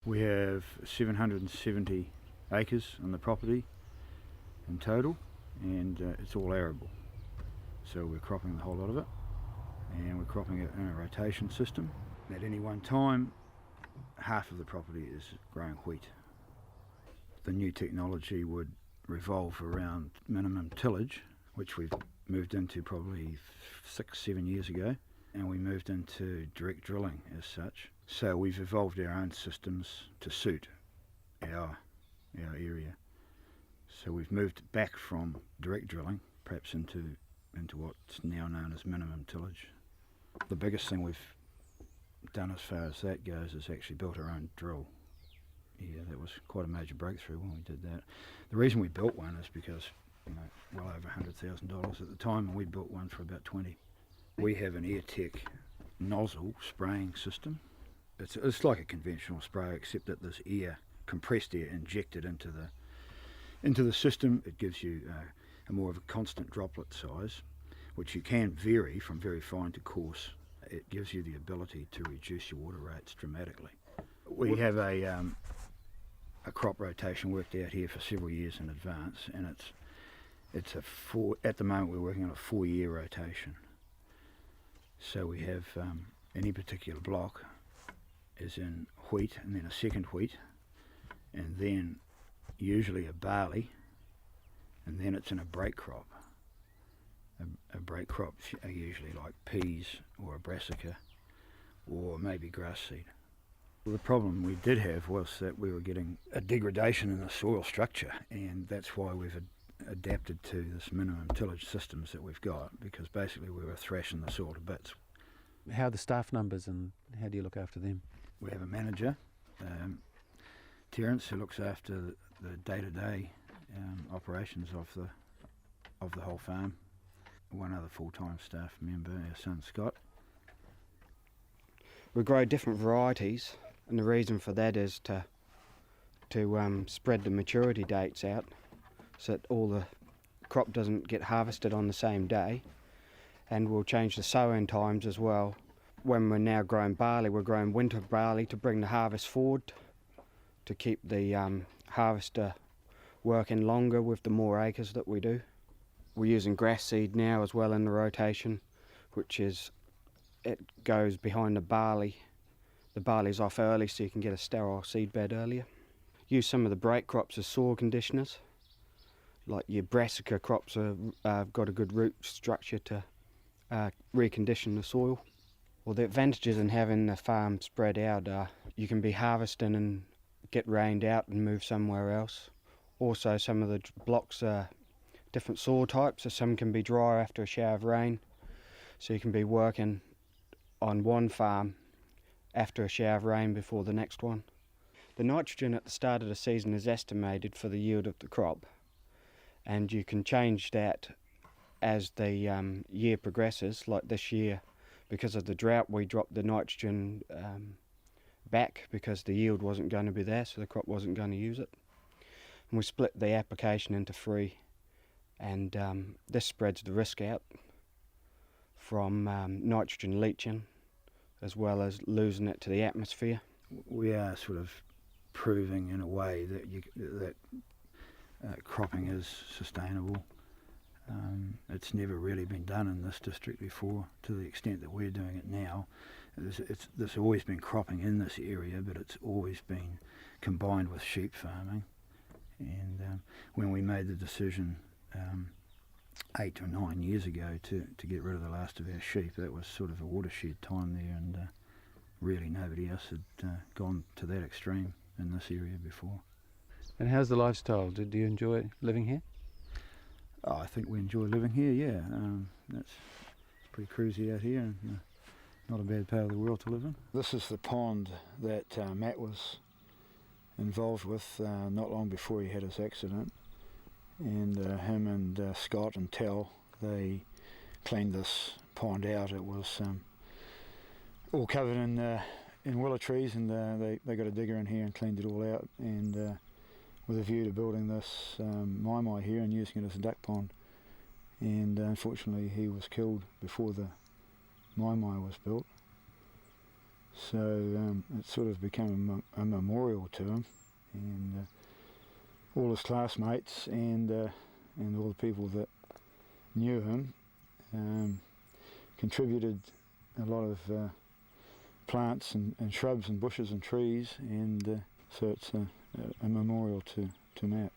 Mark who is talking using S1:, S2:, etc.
S1: We have 770 acres on the property in total, and it's all arable. So we're cropping the whole lot of it, and we're cropping it in a rotation system. At any one time, half of the property is growing wheat. The new technology would revolve around minimum tillage, which we've moved into probably 6-7 years ago, and we moved into direct drilling as such. So we've evolved our own systems to suit our area. So we've moved back from direct drilling, perhaps into what's now known as minimum tillage. The biggest thing we've done as far as that goes is actually built our own drill. Yeah, that was quite a major breakthrough when we did that. The reason we built one is because, well over $100,000 at the time, and we built one for about 20. We have an AirTech nozzle spraying system. It's like a conventional sprayer, except that there's air, compressed air, injected into the system. It gives you a more of a constant droplet size, which you can vary from very fine to coarse. It gives you the ability to reduce your water rates dramatically. We have a crop rotation worked out here for several years in advance, and at the moment we're working on a 4-year rotation. So we have any particular block is in wheat, and then a second wheat, and then usually a barley, and then it's in a break crop. A break crop are usually like peas or a brassica or maybe grass seed. Well, the problem we did have was that we were getting a degradation in the soil structure, and that's why we've adapted to this minimum tillage systems that we've got, because basically we were thrashing the soil to bits.
S2: How are the staff numbers and how do you look after them?
S1: We have a manager, Terence, who looks after the day-to-day operations of the whole farm. One other full-time staff member, our son Scott.
S3: We grow different varieties, and the reason for that is to spread the maturity dates out so that all the crop doesn't get harvested on the same day. And we'll change the sowing times as well. When we're now growing barley, we're growing winter barley to bring the harvest forward, to keep the harvester working longer with the more acres that we do. We're using grass seed now as well in the rotation, it goes behind the barley. The barley's off early so you can get a sterile seed bed earlier. Use some of the break crops as soil conditioners. Like your brassica crops have got a good root structure to recondition the soil. Well, the advantages in having the farm spread out are you can be harvesting and get rained out and move somewhere else. Also, some of the blocks are different soil types, so some can be dry after a shower of rain. So you can be working on one farm after a shower of rain before the next one. The nitrogen at the start of the season is estimated for the yield of the crop, and you can change that as the year progresses. Like this year, because of the drought, we dropped the nitrogen back because the yield wasn't going to be there, so the crop wasn't going to use it. And we split the application into 3, and this spreads the risk out from nitrogen leaching as well as losing it to the atmosphere.
S1: We are sort of proving in a way that cropping is sustainable. It's never really been done in this district before to the extent that we're doing it now. There's always been cropping in this area, but it's always been combined with sheep farming. And when we made the decision 8 or 9 years ago to get rid of the last of our sheep, that was sort of a watershed time there, and really nobody else had gone to that extreme in this area before.
S2: And how's the lifestyle? Do you enjoy living here?
S1: Oh, I think we enjoy living here, yeah. It's pretty cruisy out here, and not a bad part of the world to live in. This is the pond that Matt was involved with not long before he had his accident, and him and Scott and Tal, they cleaned this pond out. It was all covered in willow trees, and they got a digger in here and cleaned it all out, and with a view to building this mai here and using it as a duck pond. And unfortunately he was killed before the mai was built. So it sort of became a memorial to him, and all his classmates and all the people that knew him contributed a lot of plants and shrubs and bushes and trees, and so it's a memorial to Matt.